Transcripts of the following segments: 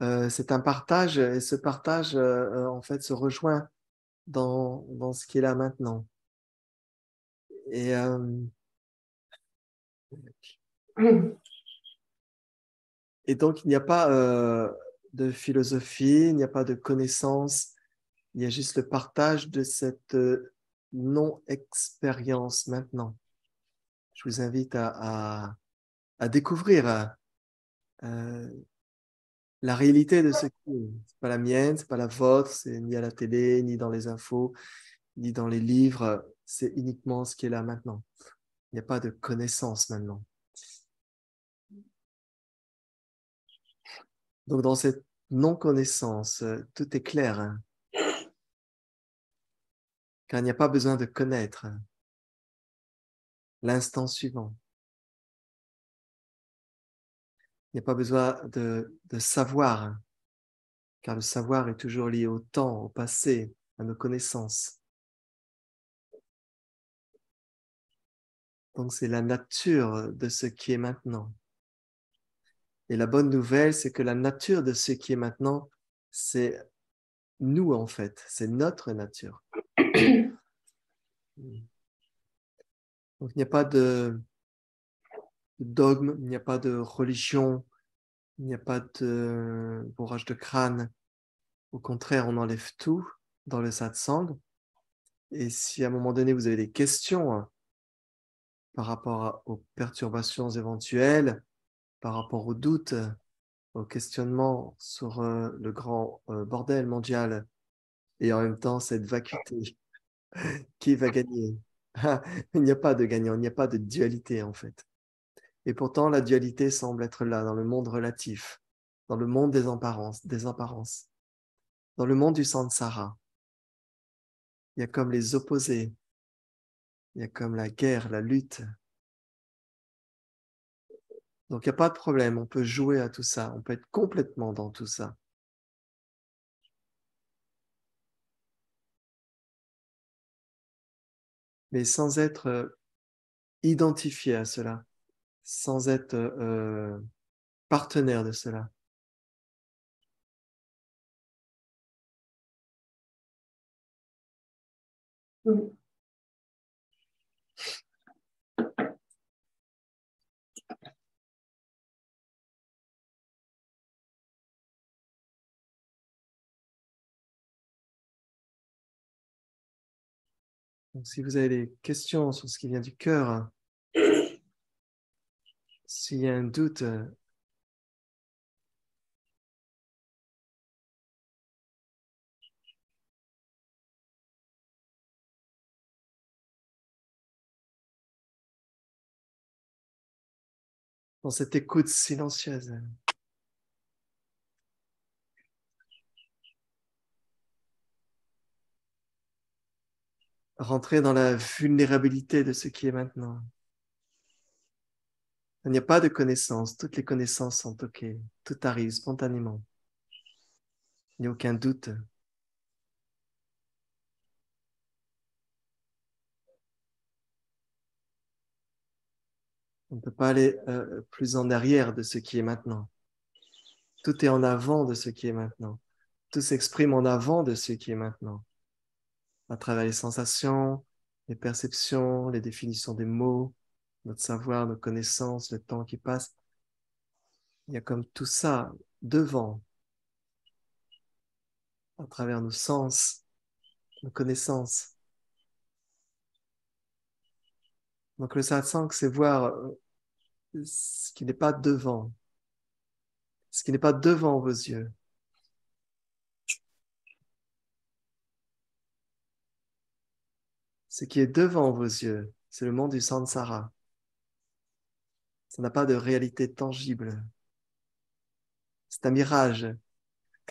c'est un partage et ce partage, en fait, se rejoint dans ce qui est là maintenant. Et, et donc, il n'y a pas de philosophie, il n'y a pas de connaissance, il y a juste le partage de cette non-expérience maintenant. Je vous invite à découvrir euh, la réalité de ce qui est. C'est pas la mienne, c'est pas la vôtre, c'est ni à la télé, ni dans les infos, ni dans les livres. C'est uniquement ce qui est là maintenant. Il n'y a pas de connaissance maintenant. Donc, dans cette non-connaissance, tout est clair, hein, car il n'y a pas besoin de connaître l'instant suivant. Il n'y a pas besoin de savoir, hein, car le savoir est toujours lié au temps, au passé, à nos connaissances. Donc, c'est la nature de ce qui est maintenant. Et la bonne nouvelle, c'est que la nature de ce qui est maintenant, c'est nous, en fait. C'est notre nature. Donc, il n'y a pas de dogme, il n'y a pas de religion, il n'y a pas de bourrage de crâne. Au contraire, on enlève tout dans le satsang. Et si à un moment donné, vous avez des questions par rapport aux perturbations éventuelles, par rapport aux doutes, aux questionnements sur le grand bordel mondial et en même temps cette vacuité, qui va gagner? Il n'y a pas de gagnant, il n'y a pas de dualité en fait. Et pourtant, la dualité semble être là, dans le monde relatif, dans le monde des apparences, dans le monde du samsara. Il y a comme les opposés, il y a comme la guerre, la lutte. Donc, il n'y a pas de problème, on peut jouer à tout ça, on peut être complètement dans tout ça. Mais sans être identifié à cela, sans être partenaire de cela. Donc, si vous avez des questions sur ce qui vient du cœur, s'il y a un doute, dans cette écoute silencieuse, rentrer dans la vulnérabilité de ce qui est maintenant. Il n'y a pas de connaissances, toutes les connaissances sont OK, tout arrive spontanément. Il n'y a aucun doute. On ne peut pas aller plus en arrière de ce qui est maintenant. Tout est en avant de ce qui est maintenant. Tout s'exprime en avant de ce qui est maintenant. À travers les sensations, les perceptions, les définitions des mots, notre savoir, nos connaissances, le temps qui passe. Il y a comme tout ça devant, à travers nos sens, nos connaissances. Donc le satsang, c'est voir ce qui n'est pas devant, ce qui n'est pas devant vos yeux. Ce qui est devant vos yeux, c'est le monde du samsara. Ça n'a pas de réalité tangible. C'est un mirage,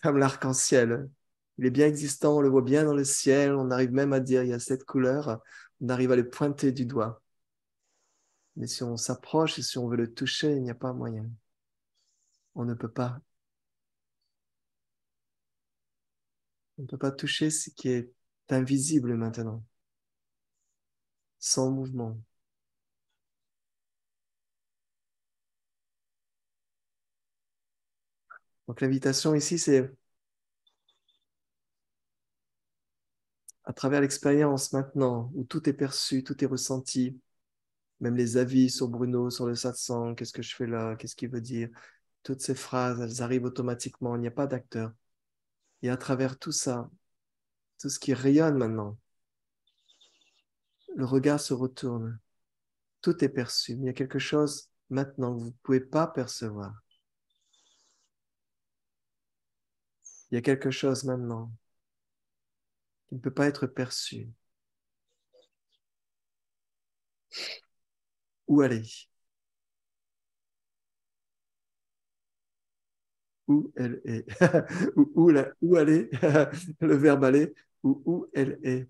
comme l'arc-en-ciel. Il est bien existant, on le voit bien dans le ciel, on arrive même à dire il y a 7 couleurs, on arrive à le pointer du doigt. Mais si on s'approche et si on veut le toucher, il n'y a pas moyen. On ne peut pas. On ne peut pas toucher ce qui est invisible maintenant, sans mouvement. Donc l'invitation ici, c'est à travers l'expérience maintenant, où tout est perçu, tout est ressenti, même les avis sur Bruno, sur le satsang, qu'est-ce que je fais là, qu'est-ce qu'il veut dire, toutes ces phrases, elles arrivent automatiquement, il n'y a pas d'acteur. Et à travers tout ça, tout ce qui rayonne maintenant, le regard se retourne, tout est perçu, mais il y a quelque chose maintenant que vous ne pouvez pas percevoir. Il y a quelque chose maintenant qui ne peut pas être perçu. Où aller? Où elle est? Où aller? Le verbe aller, où elle est?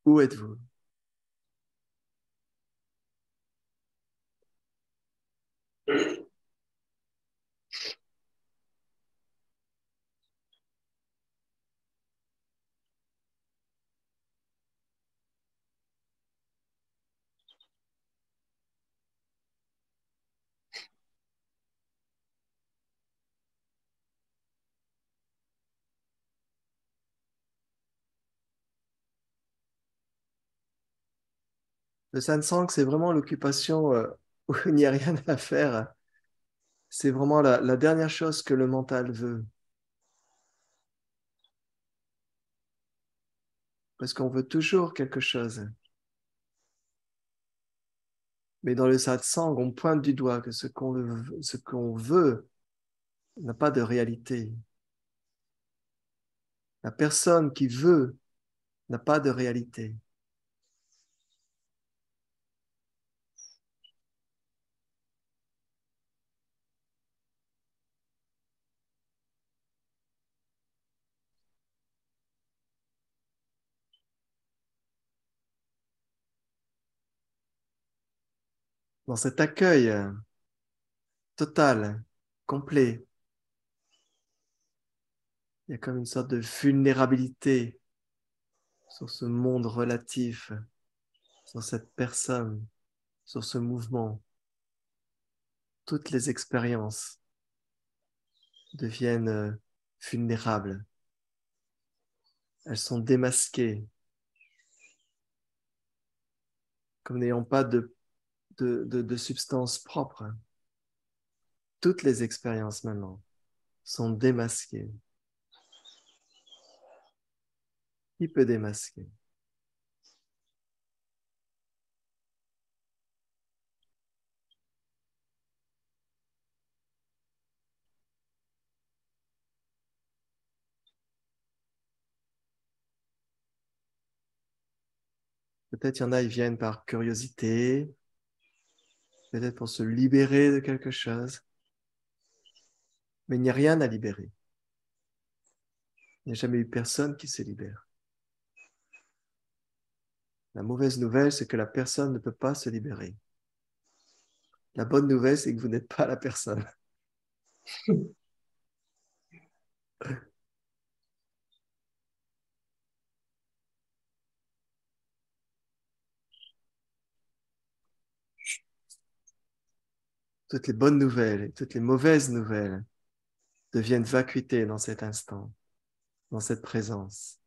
Où êtes-vous? Le satsang, c'est vraiment l'occupation où il n'y a rien à faire. C'est vraiment la dernière chose que le mental veut. Parce qu'on veut toujours quelque chose. Mais dans le satsang, on pointe du doigt que ce qu'on veut n'a pas de réalité. La personne qui veut n'a pas de réalité. Dans cet accueil total, complet, il y a comme une sorte de vulnérabilité sur ce monde relatif, sur cette personne, sur ce mouvement. Toutes les expériences deviennent vulnérables. Elles sont démasquées, comme n'ayant pas de substance propre. Toutes les expériences maintenant sont démasquées. Qui peut démasquer? Peut-être il y en a, ils viennent par curiosité, peut-être pour se libérer de quelque chose, mais il n'y a rien à libérer. Il n'y a jamais eu personne qui se libère. La mauvaise nouvelle, c'est que la personne ne peut pas se libérer. La bonne nouvelle, c'est que vous n'êtes pas la personne. Toutes les bonnes nouvelles et toutes les mauvaises nouvelles deviennent vacuité dans cet instant, dans cette présence.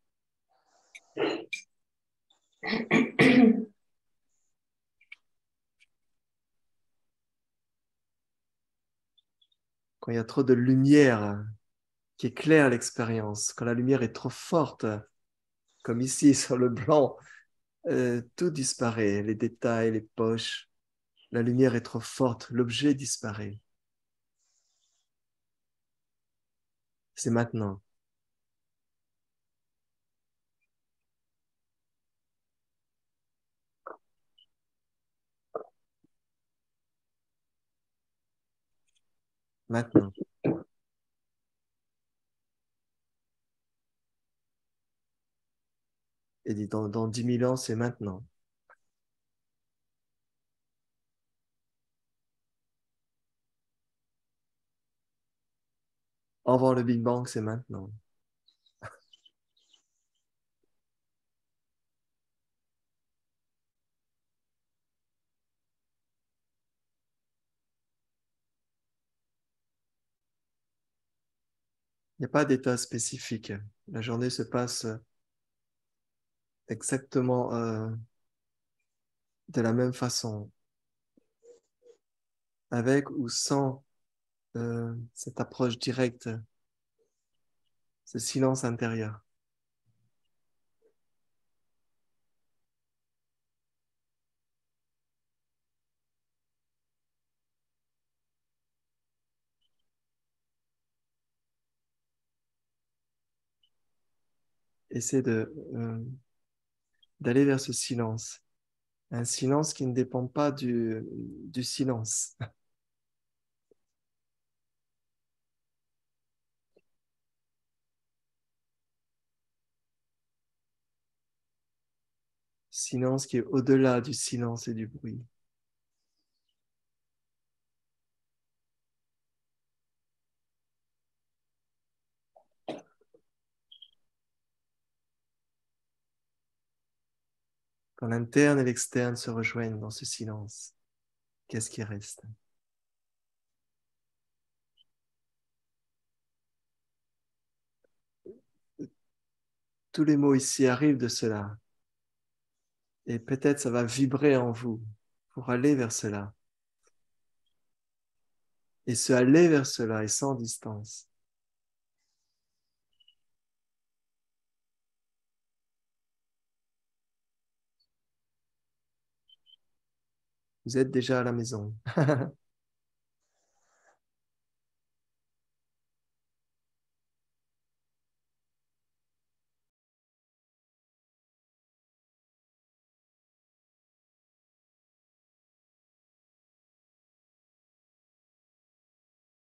Quand il y a trop de lumière qui éclaire l'expérience, quand la lumière est trop forte, comme ici sur le blanc, tout disparaît, les détails, les poches, la lumière est trop forte, l'objet disparaît. C'est maintenant. Maintenant. Et dit, dans 10 000 ans, c'est maintenant. Avant le Big Bang, c'est maintenant. Il n'y a pas d'état spécifique. La journée se passe exactement de la même façon, avec ou sans cette approche directe, ce silence intérieur. Essaie d'aller vers ce silence. Un silence qui ne dépend pas du silence. Silence qui est au-delà du silence et du bruit. Quand l'interne et l'externe se rejoignent dans ce silence, qu'est-ce qui reste? Tous les mots ici arrivent de cela. Et peut-être ça va vibrer en vous pour aller vers cela. Et se aller vers cela est sans distance. Vous êtes déjà à la maison.